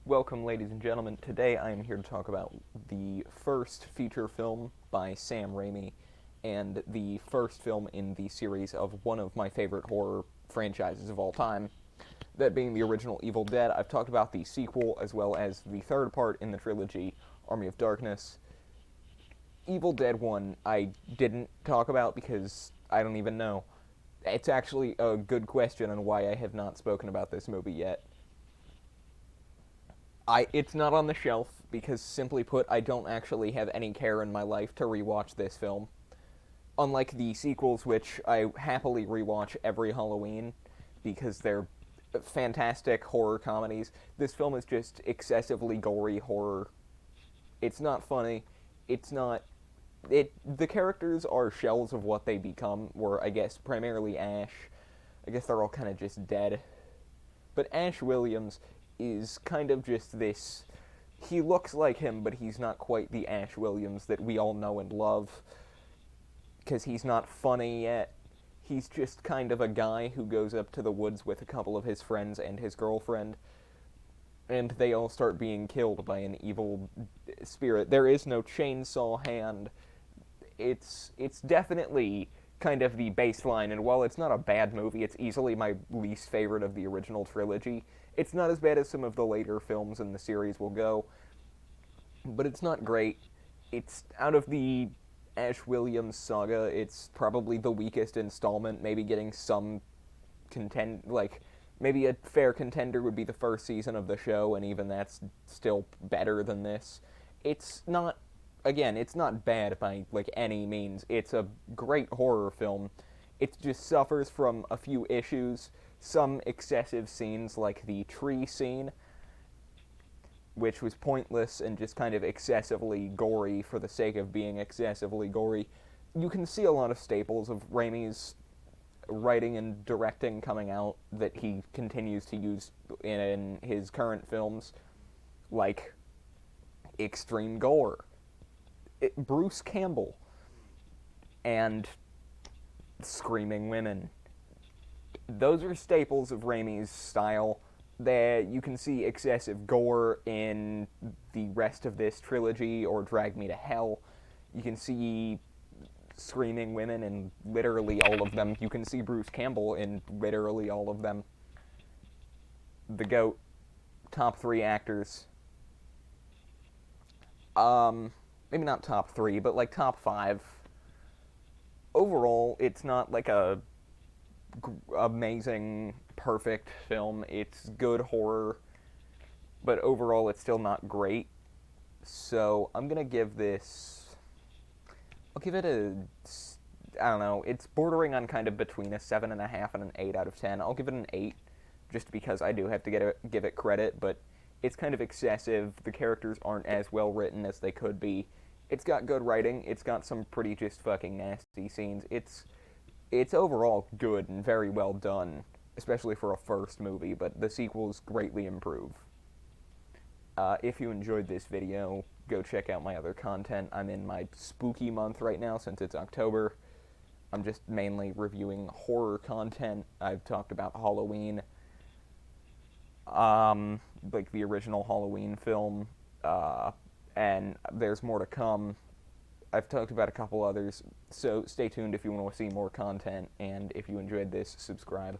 Welcome, ladies and gentlemen. Today I am here to talk about the first feature film by Sam Raimi and the first film in the series of one of my favorite horror franchises of all time, that being the original Evil Dead. I've talked about the sequel as well as the third part in the trilogy, Army of Darkness. Evil Dead 1 I didn't talk about because I don't even know. It's actually a good question on why I have not spoken about this movie yet. It's not on the shelf because, simply put, I don't actually have any care in my life to rewatch this film. Unlike the sequels, which I happily rewatch every Halloween because they're fantastic horror comedies, this film is just excessively gory horror. It's not funny. It's not. The characters are shells of what they become, were, I guess, primarily Ash. I guess they're all kind of just dead. But Ash Williams is kind of just this. He looks like him, but he's not quite the Ash Williams that we all know and love. Because he's not funny yet. He's just kind of a guy who goes up to the woods with a couple of his friends and his girlfriend, and they all start being killed by an evil spirit. There is no chainsaw hand. It's definitely kind of the baseline, and while it's not a bad movie, it's easily my least favorite of the original trilogy. It's not as bad as some of the later films in the series will go, but it's not great. It's out of the Ash Williams saga, it's probably the weakest installment, maybe getting some maybe a fair contender would be the first season of the show, and even that's still better than this. It's not, again, it's not bad by any means. It's a great horror film. It just suffers from a few issues, some excessive scenes like the tree scene, which was pointless and just kind of excessively gory for the sake of being excessively gory. You can see a lot of staples of Raimi's writing and directing coming out that he continues to use in his current films, like extreme gore, Bruce Campbell, and screaming women. Those are staples of Raimi's style. That you can see excessive gore in the rest of this trilogy or Drag Me to Hell. You can see screaming women in literally all of them. You can see Bruce Campbell in literally all of them. The GOAT, top three actors. Maybe not top three, but like top five. Overall, it's not like a amazing, perfect film. It's good horror, but overall, it's still not great. So I'm gonna give this. I'll give it a. I don't know. It's bordering on kind of between a 7.5 and an 8 out of 10. I'll give it an 8, just because I do have to give it credit. But it's kind of excessive. The characters aren't as well written as they could be. It's got good writing. It's got some pretty just fucking nasty scenes. It's overall good and very well done, especially for a first movie, but the sequels greatly improve. If you enjoyed this video, go check out my other content. I'm in my spooky month right now since it's October. I'm just mainly reviewing horror content. I've talked about Halloween, like the original Halloween film, and there's more to come. I've talked about a couple others, so stay tuned if you want to see more content, and if you enjoyed this, subscribe.